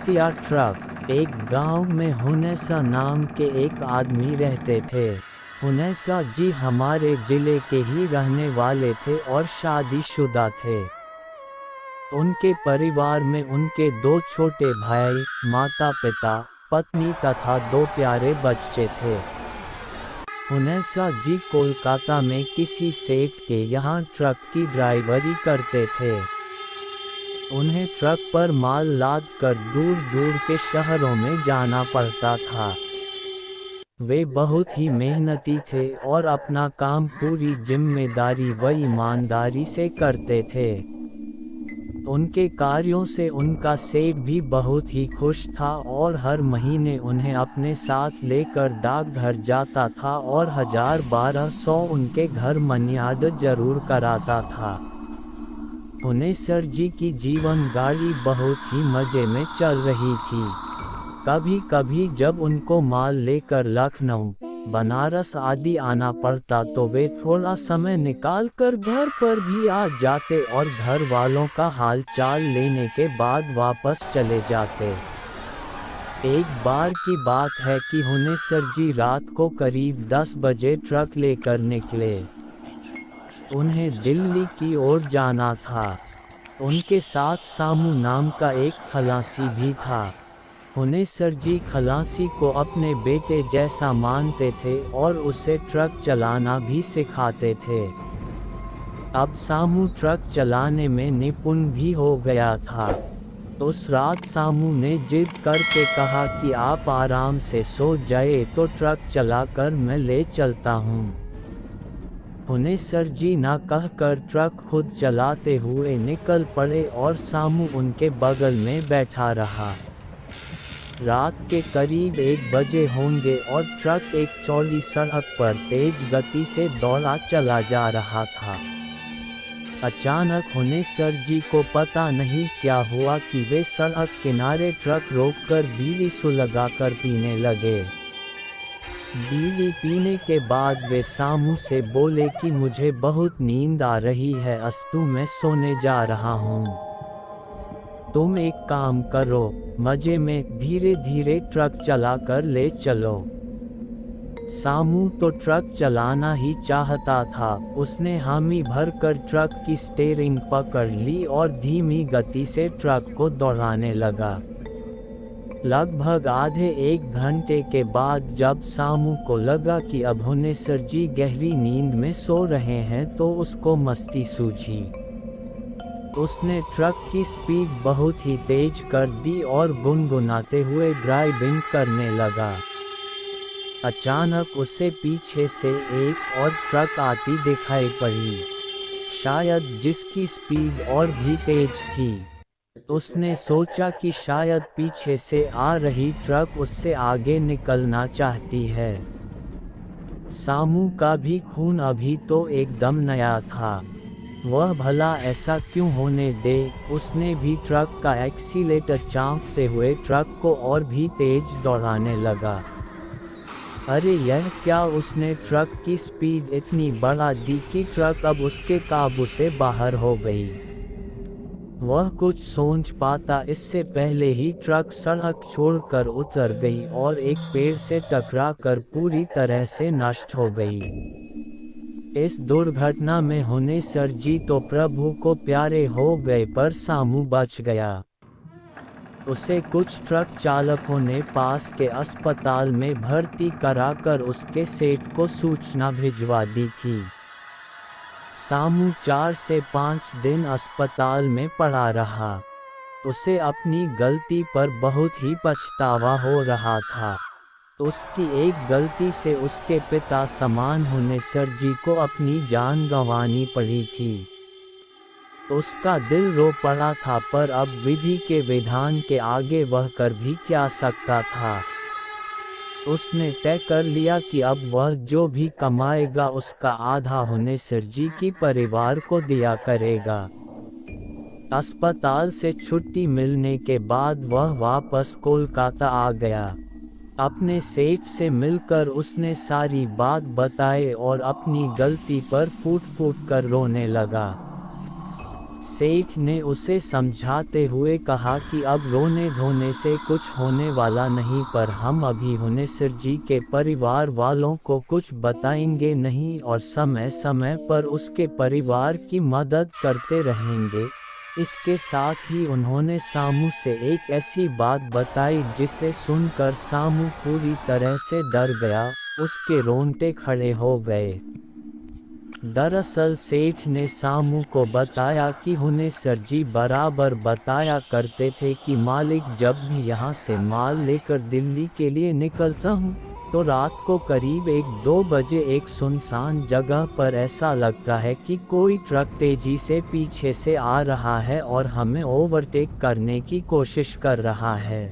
घटिया ट्रक। एक गांव में हुनैसा नाम के एक आदमी रहते थे। हुनैसा जी हमारे जिले के ही रहने वाले थे और शादीशुदा थे। उनके परिवार में उनके 2 छोटे भाई, माता पिता, पत्नी तथा 2 प्यारे बच्चे थे। हुनैसा जी कोलकाता में किसी सेठ के यहाँ ट्रक की ड्राइवरी करते थे। उन्हें ट्रक पर माल लाद कर दूर दूर के शहरों में जाना पड़ता था। वे बहुत ही मेहनती थे और अपना काम पूरी जिम्मेदारी व ईमानदारी से करते थे। उनके कार्यों से उनका सेठ भी बहुत ही खुश था और हर महीने उन्हें अपने साथ लेकर डाकघर जाता था और 1000-1200 उनके घर मनी ऑर्डर जरूर कराता था। हुनैसा जी की जीवन गाड़ी बहुत ही मजे में चल रही थी। कभी कभी जब उनको माल लेकर लखनऊ, बनारस आदि आना पड़ता तो वे थोड़ा समय निकाल कर घर पर भी आ जाते और घर वालों का हाल चाल लेने के बाद वापस चले जाते। एक बार की बात है कि हुनैसा जी रात को करीब 10 बजे ट्रक लेकर निकले। उन्हें दिल्ली की ओर जाना था। उनके साथ सामू नाम का एक खलासी भी था। हुनैसा जी खलासी को अपने बेटे जैसा मानते थे और उसे ट्रक चलाना भी सिखाते थे। अब सामू ट्रक चलाने में निपुण भी हो गया था। उस रात सामू ने जिद करके कहा कि आप आराम से सो जाए तो ट्रक चलाकर मैं ले चलता हूँ। हुनैसा जी ना कहकर ट्रक खुद चलाते हुए निकल पड़े और सामू उनके बगल में बैठा रहा। रात के करीब 1 बजे होंगे और ट्रक एक चौड़ी सड़क पर तेज गति से दौड़ा चला जा रहा था। अचानक हुनैसा जी को पता नहीं क्या हुआ कि वे सड़क किनारे ट्रक रोककर बीड़ी सुलगाकर पीने लगे। बीड़ी पीने के बाद वे सामू से बोले कि मुझे बहुत नींद आ रही है, अस्तु मैं सोने जा रहा हूँ। तुम एक काम करो, मजे में धीरे धीरे ट्रक चलाकर ले चलो। सामू तो ट्रक चलाना ही चाहता था। उसने हामी भरकर ट्रक की स्टीयरिंग पकड़ ली और धीमी गति से ट्रक को दौड़ाने लगा। लगभग आधे 1 घंटे के बाद जब सामू को लगा कि अब हुनैसा जी गहरी नींद में सो रहे हैं तो उसको मस्ती सूझी। उसने ट्रक की स्पीड बहुत ही तेज कर दी और गुनगुनाते हुए ड्राइविंग करने लगा। अचानक उसे पीछे से एक और ट्रक आती दिखाई पड़ी, शायद जिसकी स्पीड और भी तेज थी। उसने सोचा कि शायद पीछे से आ रही ट्रक उससे आगे निकलना चाहती है। सामू का भी खून अभी तो एकदम नया था। वह भला ऐसा क्यों होने दे। उसने भी ट्रक का एक्सीलेटर चांपते हुए ट्रक को और भी तेज दौड़ाने लगा। अरे यह क्या, उसने ट्रक की स्पीड इतनी बढ़ा दी कि ट्रक अब उसके काबू से बाहर हो गई। वह कुछ सोच पाता इससे पहले ही ट्रक सड़क छोड़कर उतर गई और एक पेड़ से टकराकर पूरी तरह से नष्ट हो गई। इस दुर्घटना में हुनैसा जी तो प्रभु को प्यारे हो गए पर सामू बच गया। उसे कुछ ट्रक चालकों ने पास के अस्पताल में भर्ती कराकर उसके सेठ को सूचना भिजवा दी थी। सामू 4 से 5 दिन अस्पताल में पड़ा रहा। उसे अपनी गलती पर बहुत ही पछतावा हो रहा था। उसकी एक गलती से उसके पिता समान हुनैसा जी को अपनी जान गंवानी पड़ी थी। उसका दिल रो पड़ा था, पर अब विधि के विधान के आगे वह कर भी क्या सकता था। उसने तय कर लिया कि अब वह जो भी कमाएगा उसका आधा हुनैसा जी की परिवार को दिया करेगा। अस्पताल से छुट्टी मिलने के बाद वह वापस कोलकाता आ गया। अपने सेठ से मिलकर उसने सारी बात बताई और अपनी गलती पर फूट फूट कर रोने लगा। सेठ ने उसे समझाते हुए कहा कि अब रोने धोने से कुछ होने वाला नहीं, पर हम अभी हुनेसर जी के परिवार वालों को कुछ बताएंगे नहीं और समय समय पर उसके परिवार की मदद करते रहेंगे। इसके साथ ही उन्होंने सामू से एक ऐसी बात बताई जिसे सुनकर सामू पूरी तरह से डर गया, उसके रोंगटे खड़े हो गए। दरअसल सेठ ने सामू को बताया कि हुनेसर जी बराबर बताया करते थे कि मालिक, जब भी यहाँ से माल लेकर दिल्ली के लिए निकलता हूँ तो रात को करीब 1-2 बजे एक सुनसान जगह पर ऐसा लगता है कि कोई ट्रक तेजी से पीछे से आ रहा है और हमें ओवरटेक करने की कोशिश कर रहा है।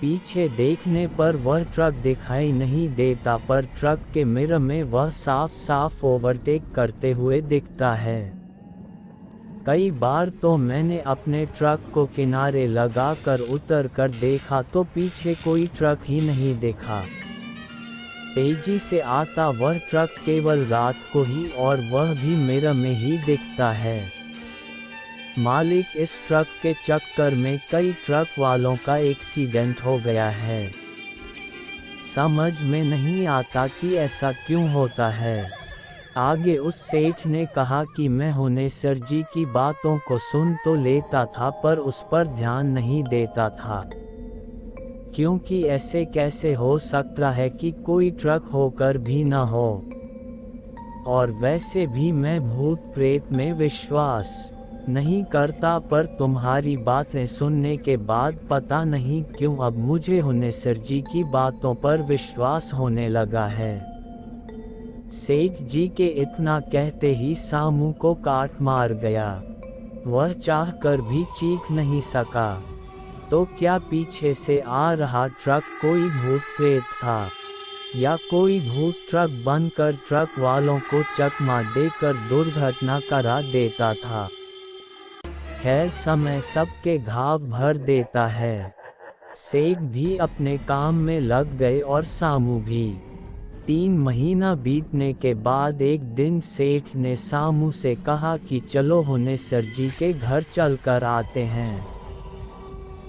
पीछे देखने पर वह ट्रक दिखाई नहीं देता, पर ट्रक के मिरर में वह साफ साफ ओवरटेक करते हुए दिखता है। कई बार तो मैंने अपने ट्रक को किनारे लगाकर उतर कर देखा तो पीछे कोई ट्रक ही नहीं दिखा। तेजी से आता वह ट्रक केवल रात को ही, और वह भी मिरर में ही दिखता है। मालिक, इस ट्रक के चक्कर में कई ट्रक वालों का एक्सीडेंट हो गया है। समझ में नहीं आता कि ऐसा क्यों होता है। आगे उस सेठ ने कहा कि मैं हुनेसर जी की बातों को सुन तो लेता था पर उस पर ध्यान नहीं देता था, क्योंकि ऐसे कैसे हो सकता है कि कोई ट्रक होकर भी न हो। और वैसे भी मैं भूत प्रेत में विश्वास नहीं करता, पर तुम्हारी बातें सुनने के बाद पता नहीं क्यों अब मुझे हुनेसर जी की बातों पर विश्वास होने लगा है। सेठ जी के इतना कहते ही सामू को काट मार गया। वह चाहकर भी चीख नहीं सका। तो क्या पीछे से आ रहा ट्रक कोई भूत प्रेत था, या कोई भूत ट्रक बनकर ट्रक वालों को चकमा देकर दुर्घटना करा देता था। खैर, समय सबके घाव भर देता है। सेठ भी अपने काम में लग गए और सामू भी। 3 महीना बीतने के बाद एक दिन सेठ ने सामू से कहा कि चलो हुनेसर जी के घर चलकर आते हैं।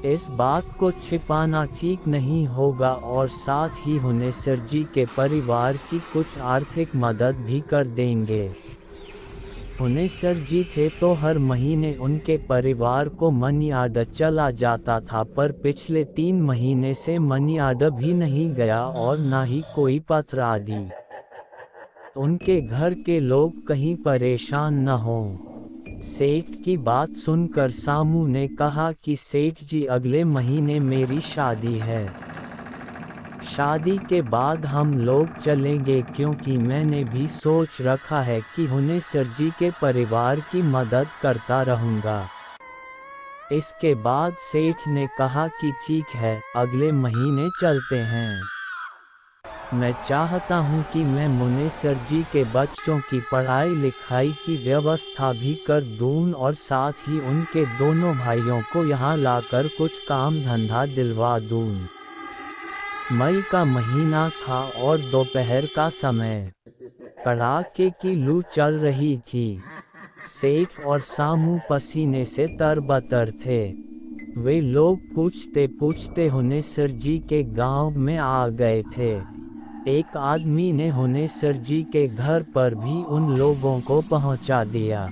इस बात को छिपाना ठीक नहीं होगा और साथ ही हुनेसर जी के परिवार की कुछ आर्थिक मदद भी कर देंगे। हुनेसर जी थे तो हर महीने उनके परिवार को मनी ऑर्डर चला जाता था, पर पिछले 3 महीने से मनी ऑर्डर भी नहीं गया और न ही कोई पत्र आदि। उनके घर के लोग कहीं परेशान न हों। सेठ की बात सुनकर सामू ने कहा कि सेठ जी, अगले महीने मेरी शादी है। शादी के बाद हम लोग चलेंगे, क्योंकि मैंने भी सोच रखा है कि हुनेसर जी के परिवार की मदद करता रहूँगा। इसके बाद सेठ ने कहा कि ठीक है, अगले महीने चलते हैं। मैं चाहता हूँ कि मैं हुनेसर जी के बच्चों की पढ़ाई लिखाई की व्यवस्था भी कर दूँ और साथ ही उनके दोनों भाइयों को यहाँ लाकर कुछ काम धंधा दिलवा दूँ। मई का महीना था और दोपहर का समय। कड़ाके की लू चल रही थी। सेठ और सामू पसीने से तरबतर थे। वे लोग पूछते पूछते हुनेसर जी के गांव में आ गए थे। एक आदमी ने हुनेसर जी के घर पर भी उन लोगों को पहुंचा दिया।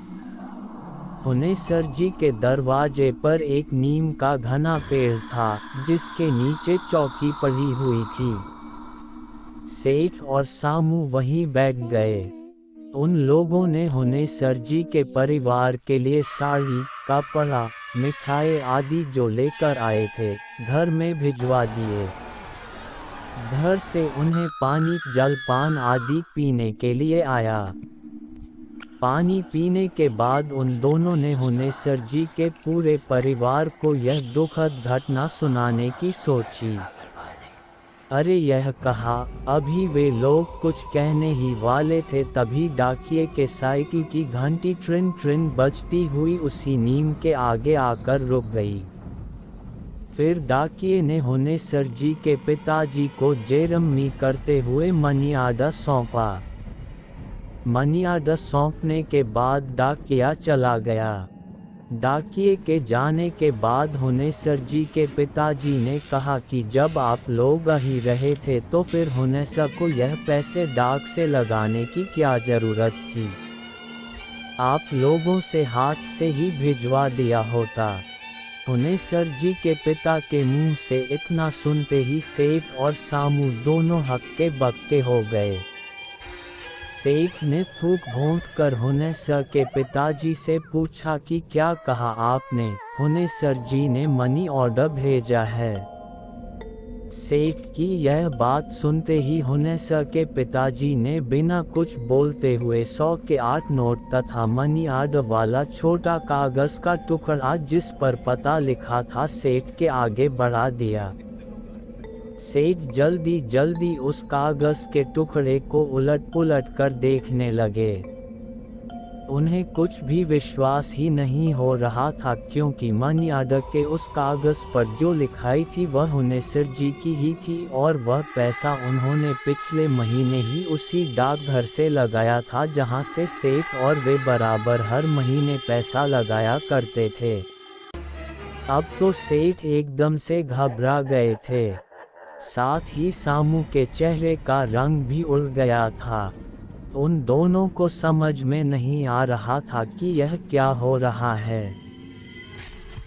हुनेसर जी के दरवाजे पर एक नीम का घना पेड़ था, जिसके नीचे चौकी पड़ी हुई थी। सेठ और सामू वहीं बैठ गए। उन लोगों ने हुनेसर जी के परिवार के लिए साड़ी, कपड़ा, मिठाई आदि जो लेकर आए थे, घर में भिजवा दिए। घर से उन्हें पानी, जलपान आदि पीने के लिए आया। पानी पीने के बाद उन दोनों ने हुनेसर जी के पूरे परिवार को यह दुखद घटना सुनाने की सोची। अरे, यह कहा, अभी वे लोग कुछ कहने ही वाले थे तभी डाकिये के साइकिल की घंटी ट्रिन ट्रिन बजती हुई उसी नीम के आगे आकर रुक गई। फिर डाकिये ने हुनेसर जी के पिताजी को जेरमी करते हुए मनी ऑर्डर सौंपा। मनी ऑर्डर सौंपने के बाद डाकिया चला गया। डाकिए के जाने के बाद हुनेसर जी के पिताजी ने कहा कि जब आप लोग ही रहे थे तो फिर हुनेसर को यह पैसे डाक से लगाने की क्या ज़रूरत थी। आप लोगों से हाथ से ही भिजवा दिया होता। हुनेसर जी के पिता के मुंह से इतना सुनते ही सेठ और सामू दोनों हक्के बक्के हो गए। सेठ ने थूक भोंक कर हुनेसर के पिताजी से पूछा कि क्या कहा आपने। हुनेसर जी ने मनी ऑर्डर भेजा है। सेठ की यह बात सुनते ही हुनेसर के पिताजी ने बिना कुछ बोलते हुए 100 के 8 नोट तथा मनी ऑर्डर वाला छोटा कागज का टुकड़ा जिस पर पता लिखा था सेठ के आगे बढ़ा दिया। सेठ जल्दी जल्दी उस कागज के टुकड़े को उलट पुलट कर देखने लगे। उन्हें कुछ भी विश्वास ही नहीं हो रहा था, क्योंकि मनी ऑर्डर के उस कागज पर जो लिखाई थी वह हुनेसर जी की ही थी और वह पैसा उन्होंने पिछले महीने ही उसी डाकघर से लगाया था जहां से सेठ और वे बराबर हर महीने पैसा लगाया करते थे। अब तो सेठ एकदम से घबरा गए थे। साथ ही सामू के चेहरे का रंग भी उड़ गया था। उन दोनों को समझ में नहीं आ रहा था कि यह क्या हो रहा है।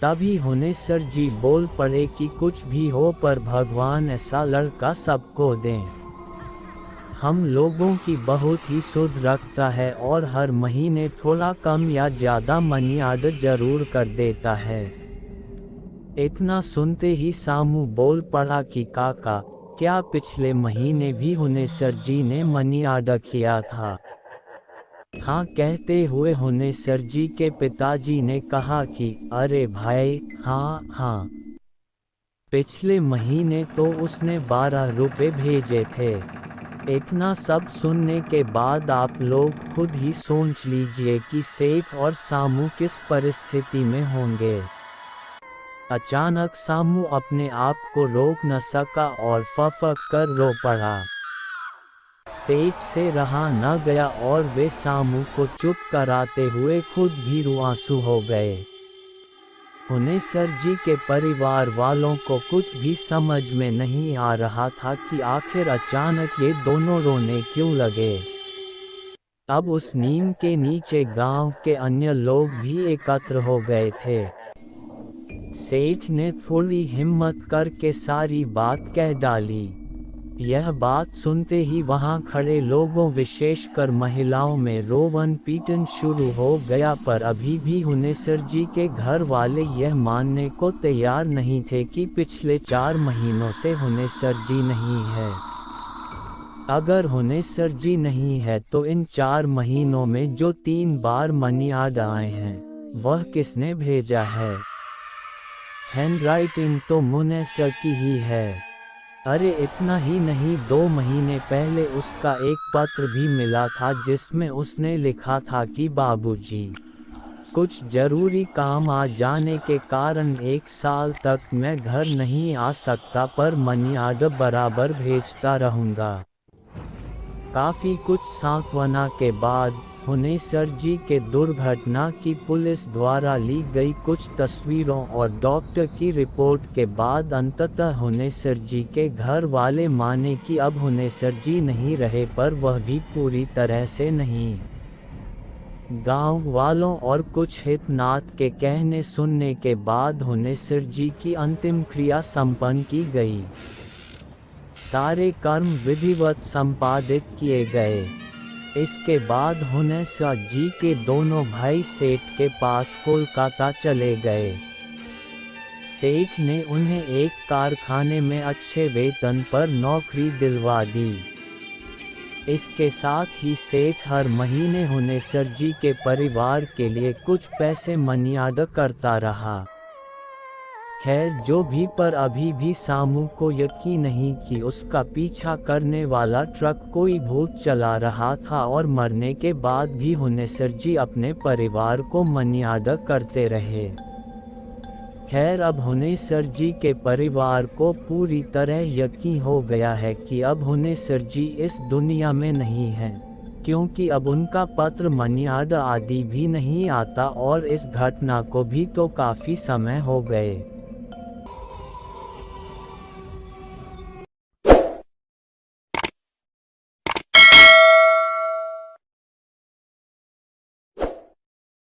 तभी हुनेसर जी बोल पड़े कि कुछ भी हो पर भगवान ऐसा लड़का सबको दें। हम लोगों की बहुत ही सुध रखता है और हर महीने थोड़ा कम या ज़्यादा मनी ऑर्डर जरूर कर देता है। इतना सुनते ही सामू बोल पड़ा कि काका, क्या पिछले महीने भी हुनेसर जी ने मनी ऑर्डर किया था? हाँ कहते हुए हुनेसर जी के पिताजी ने कहा कि अरे भाई, हाँ, पिछले महीने तो उसने 12 रुपए भेजे थे। इतना सब सुनने के बाद आप लोग खुद ही सोच लीजिए कि सेठ और सामू किस परिस्थिति में होंगे। अचानक सामू अपने आप को रोक न सका और फफक कर रो पड़ा। सेठ से रहा न गया और वे सामू को चुप कराते हुए खुद भी रुआंसू हो गए। हुनेसर जी के परिवार वालों को कुछ भी समझ में नहीं आ रहा था कि आखिर अचानक ये दोनों रोने क्यों लगे। अब उस नीम के नीचे गांव के अन्य लोग भी एकत्र हो गए थे। सेठ ने थोड़ी हिम्मत करके सारी बात कह डाली। यह बात सुनते ही वहां खड़े लोगों विशेषकर महिलाओं में रोवन पीटन शुरू हो गया, पर अभी भी हुनेसर जी के घर वाले यह मानने को तैयार नहीं थे कि पिछले 4 महीनों से हुनेसर जी नहीं है। अगर हुनेसर जी नहीं है तो इन 4 महीनों में जो 3 बार मनी ऑर्डर आए हैं वह किसने भेजा है? हैंडराइटिंग तो मुनेसर की ही है। अरे इतना ही नहीं, 2 महीने पहले उसका एक पत्र भी मिला था जिसमें उसने लिखा था कि बाबूजी, कुछ जरूरी काम आ जाने के कारण 1 साल तक मैं घर नहीं आ सकता, पर मनी ऑर्डर बराबर भेजता रहूँगा। काफ़ी कुछ सांत्वना के बाद हुनेसर जी के दुर्घटना की पुलिस द्वारा ली गई कुछ तस्वीरों और डॉक्टर की रिपोर्ट के बाद अंततः हुनेसर जी के घर वाले माने कि अब हुनेसर जी नहीं रहे, पर वह भी पूरी तरह से नहीं। गांव वालों और कुछ हितनात के कहने सुनने के बाद हुनेसर जी की अंतिम क्रिया संपन्न की गई। सारे कर्म विधिवत संपादित किए गए। इसके बाद हुनेसर जी के दोनों भाई सेठ के पास कोलकाता चले गए। सेठ ने उन्हें एक कारखाने में अच्छे वेतन पर नौकरी दिलवा दी। इसके साथ ही सेठ हर महीने हुनेसर जी के परिवार के लिए कुछ पैसे मनी ऑर्डर करता रहा। खैर जो भी, पर अभी भी सामू को यकीन नहीं कि उसका पीछा करने वाला ट्रक कोई भूत चला रहा था और मरने के बाद भी हुनेसर जी अपने परिवार को मनी ऑर्डर करते रहे। खैर अब हुनेसर जी के परिवार को पूरी तरह यकीन हो गया है कि अब हुनेसर जी इस दुनिया में नहीं हैं, क्योंकि अब उनका पत्र मनियार्ड आदि भी नहीं आता और इस घटना को भी तो काफ़ी समय हो गए।